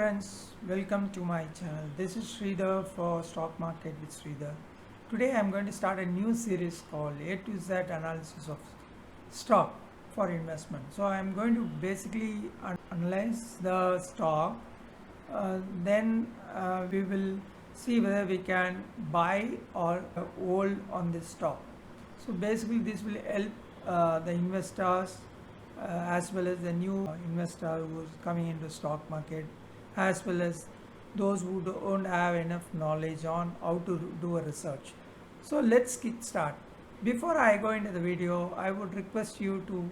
friends, welcome to my channel. This is Sridhar for Stock Market with Sridhar. Today I am going to start a new series called A to Z Analysis of Stock for Investment. So I am going to basically analyze the stock, then we will see whether we can buy or hold on this stock. So basically this will help the investors as well as the new investor who is coming into stock market, as well as those who don't have enough knowledge on how to do a research. So let's get start. Before I go into the video, I would request you to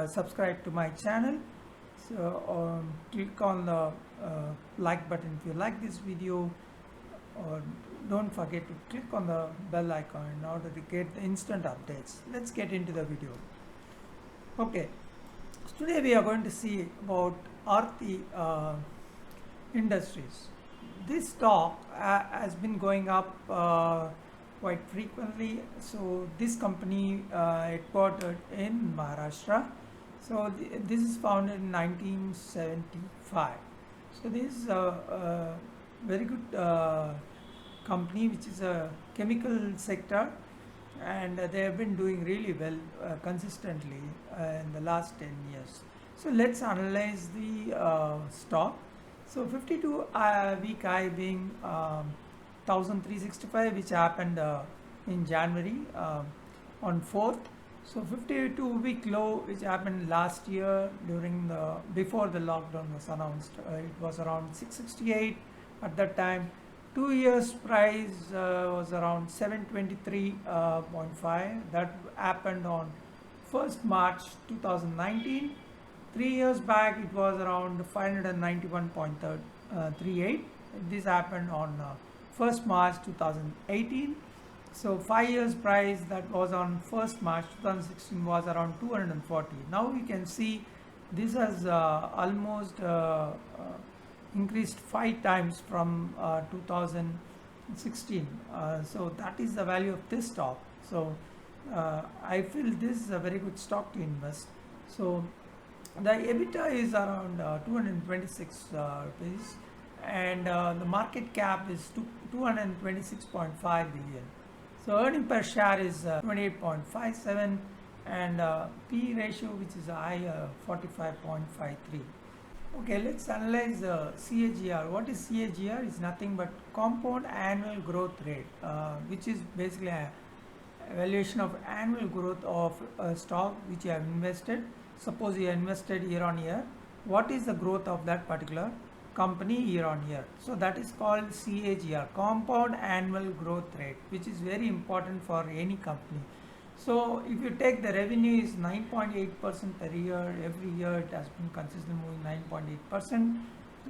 subscribe to my channel. So click on the like button if you like this video, or don't forget to click on the bell icon in order to get the instant updates. Let's get into the video. Okay, so today we are going to see about Aarti Industries. This stock has been going up quite frequently. So this company headquartered in Maharashtra. So this is founded in 1975. So this is a very good company which is a chemical sector, and they have been doing really well consistently in the last 10 years. So let's analyze the stock. So 52 week high being 1365, which happened in January on 4th. So 52 week low, which happened last year before the lockdown was announced. It was around 668 at that time. 2 years price was around 723.5. That happened on 1st March 2019. 3 years back it was around 591.38. This happened on 1st March 2018. So 5 years price that was on 1st March 2016 was around 240. Now we can see this has almost increased 5 times from 2016. So that is the value of this stock. So I feel this is a very good stock to invest. So the EBITDA is around 226 rupees, and the market cap is 226.5 billion. So earning per share is 28.57, and P ratio, which is high, 45.53. Okay, let's analyze CAGR. What is CAGR? Is nothing but compound annual growth rate, which is basically a evaluation of annual growth of a stock which you have invested. Suppose you invested year on year, what is the growth of that particular company year on year? So that is called CAGR, compound annual growth rate, which is very important for any company. So if you take the revenue is 9.8% per year, every year it has been consistently moving 9.8%.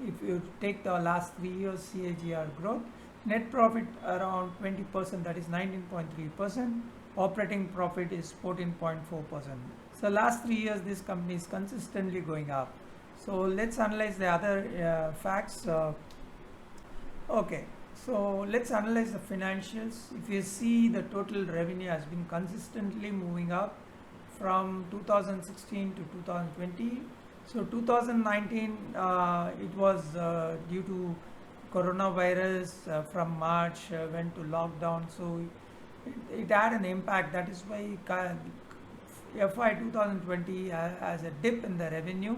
If you take the last 3 years CAGR growth, net profit around 20%, that is 19.3%. Operating profit is 14.4%. So last 3 years this company is consistently going up. So let's analyze the other facts. Okay, so let's analyze the financials. If you see, the total revenue has been consistently moving up from 2016 to 2020. So 2019 it was due to coronavirus, from March went to lockdown, so it had an impact. That is why FY 2020 has a dip in the revenue.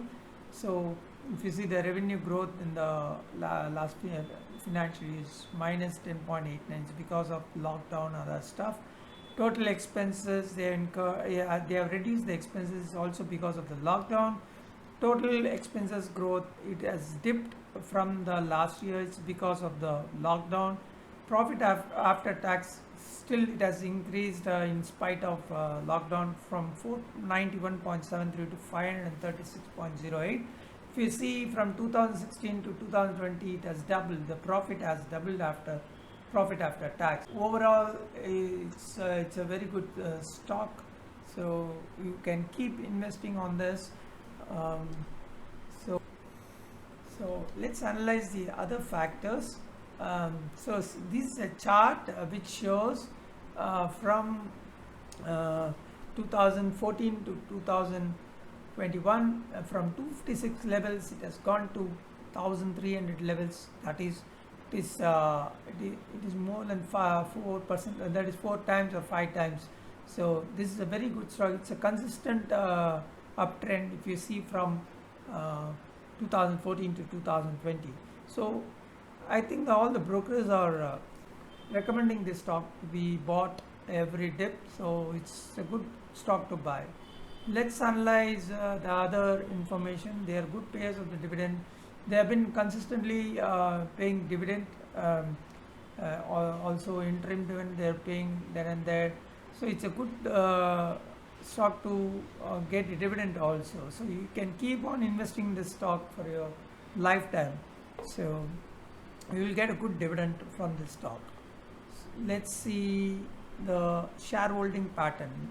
So if you see the revenue growth in the last financial year is minus 10.89 because of lockdown and other stuff. Total expenses, they have reduced the expenses also because of the lockdown. Total expenses growth, it has dipped from the last year. It's because of the lockdown. Profit after tax, still it has increased in spite of lockdown, from 491.73 to 536.08. If you see from 2016 to 2020, it has doubled. The profit has doubled after profit after tax. Overall, it's a very good stock. So you can keep investing on this. So let's analyze the other factors. So this is a chart which shows from 2014 to 2021, from 256 levels it has gone to 1300 levels. That is, it is more than 4%. That is 4 times or 5 times. So this is a very good stock. It's a consistent uptrend if you see from uh, 2014 to 2020. So I think all the brokers are recommending this stock to be bought every dip. So it's a good stock to buy. Let's analyze the other information. They are good payers of the dividend. They have been consistently paying dividend. Also interim dividend they are paying then and there. So it's a good stock to get a dividend also. So you can keep on investing in this stock for your lifetime. So you will get a good dividend from this stock. Let's see the shareholding pattern.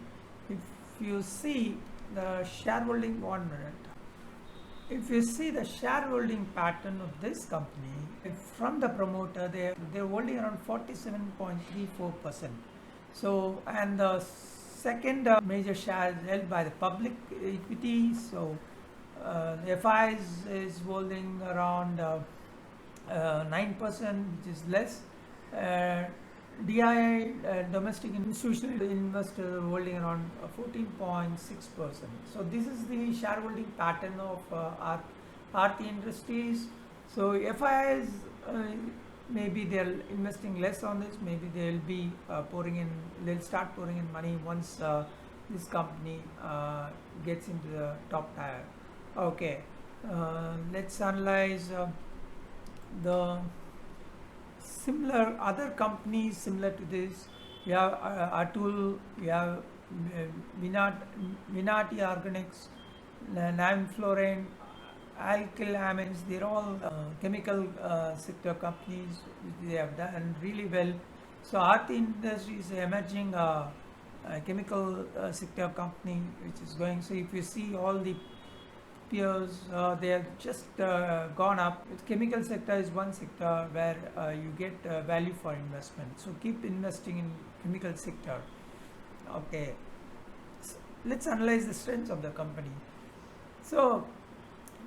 If you see the shareholding, 1 minute. If you see the shareholding pattern of this company, from the promoter, they're holding around 47.34%. So, and the second major share is held by the public equity. So the FI is holding around 9%, which is less. DII, domestic institutional investors, holding around 14.6%. So this is the shareholding pattern of Aarti Industries. So FIs, maybe they're investing less on this. Maybe they'll be they'll start pouring in money once this company gets into the top tier. Okay, let's analyze the similar other companies similar to this. We have Atul, we have Vinati Organics, Namflorine, Alkyl-Amines. They're all chemical sector companies. They have done really well. So Aarti Industries is emerging chemical sector company which is going. So if you see all the peers, they have just gone up. Chemical sector is one sector where you get value for investment. So keep investing in chemical sector. Okay, so let's analyze the strengths of the company. So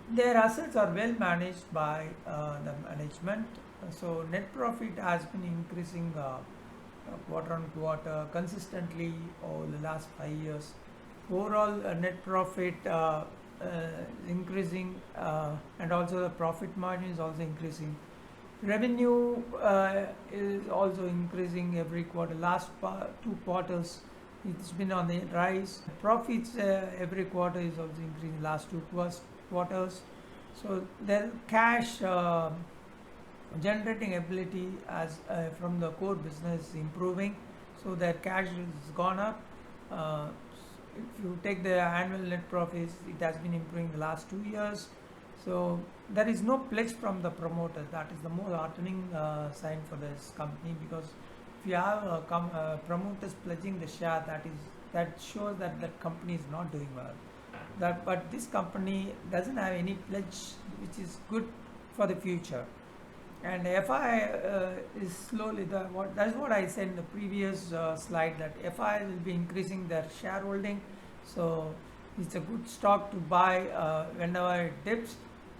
their assets are well managed by the management. So net profit has been increasing quarter on quarter consistently over the last 5 years. Overall net profit increasing, and also the profit margin is also increasing. Revenue is also increasing every quarter. Last 2 quarters it's been on the rise. Profits every quarter is also increasing last 2 quarters. So their cash generating ability as from the core business is improving. So their cash has gone up. If you take the annual net profits, it has been improving the last 2 years. So there is no pledge from the promoters. That is the more heartening sign for this company, because if you have promoters pledging the share, that shows that that company is not doing well. But this company doesn't have any pledge, which is good for the future. And FI is slowly, that's what I said in the previous slide, that FI will be increasing their shareholding. So it's a good stock to buy whenever it dips.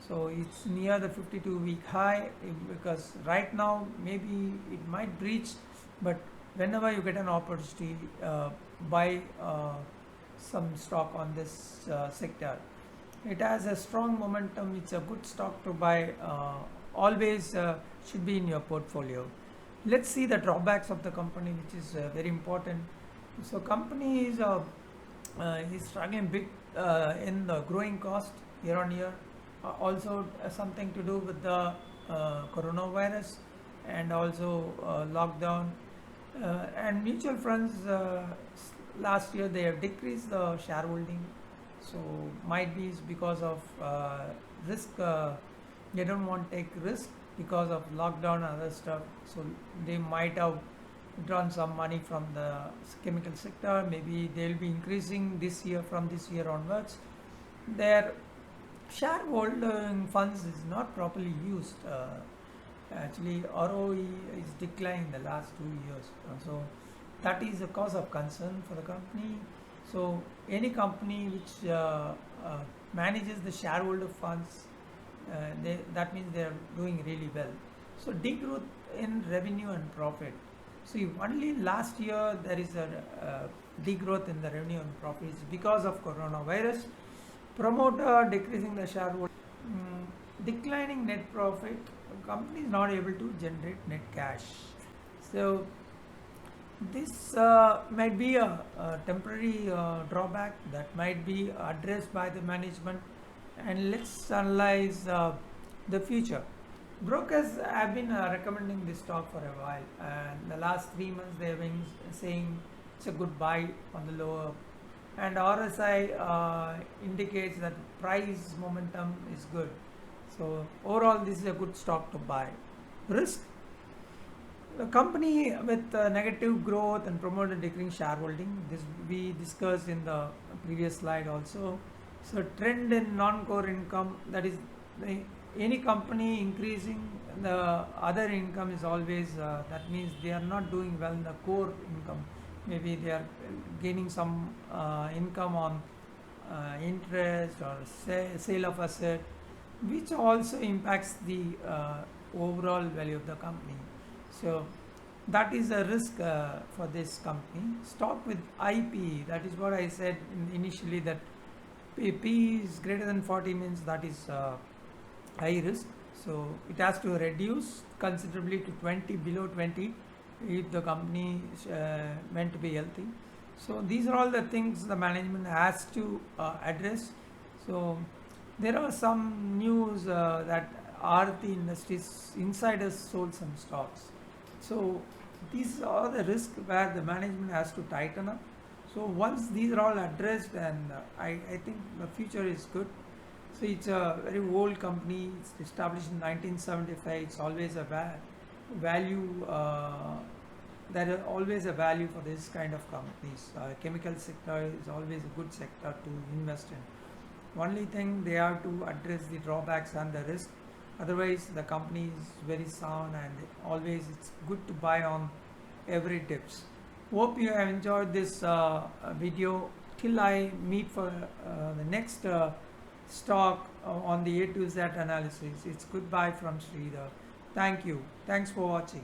So it's near the 52-week high, because right now maybe it might breach, but whenever you get an opportunity, buy some stock on this sector. It has a strong momentum. It's a good stock to buy. Always should be in your portfolio. Let's see the drawbacks of the company, which is very important. So company is struggling big in the growing cost year on year. Also something to do with the coronavirus, and also lockdown, and mutual funds. Last year they have decreased the shareholding. So might be because of risk. They don't want to take risk because of lockdown and other stuff. So they might have drawn some money from the chemical sector. Maybe they'll be increasing this year, from this year onwards. Their shareholding funds is not properly used. Actually, ROE is declining the last 2 years. So that is a cause of concern for the company. So any company which manages the shareholder funds that means they are doing really well. So degrowth in revenue and profit. See, only last year there is a degrowth in the revenue and profits because of coronavirus. Promoter decreasing the shareholder, declining net profit. Company is not able to generate net cash. So this might be a temporary drawback that might be addressed by the management, and let's analyze the future. Brokers have been recommending this stock for a while, and the last 3 months they have been saying it's a good buy on the lower, and RSI indicates that price momentum is good. So overall, this is a good stock to buy. Risk: a company with negative growth and promoted decreasing shareholding. This we discussed in the previous slide also. So trend in non-core income, that is any company increasing the other income is always that means they are not doing well in the core income. Maybe they are gaining some income on interest or sale of asset, which also impacts the overall value of the company. So that is a risk for this company. Stock with IP, that is what I said initially, that P is greater than 40 means that is high risk. So it has to reduce considerably to 20, below 20, if the company is meant to be healthy. So these are all the things the management has to address. So there are some news that Aarti Industries insiders sold some stocks. So these are the risks where the management has to tighten up. So once these are all addressed, and I think the future is good. So it's a very old company. It's established in 1975. It's always a value. There is always a value for this kind of companies. Chemical sector is always a good sector to invest in. Only thing, they have to address the drawbacks and the risk. Otherwise, the company is very sound, and always it's good to buy on every dips. Hope you have enjoyed this video. Till I meet for the next stock on the A to Z analysis, it's goodbye from Sridhar. Thank you. Thanks for watching.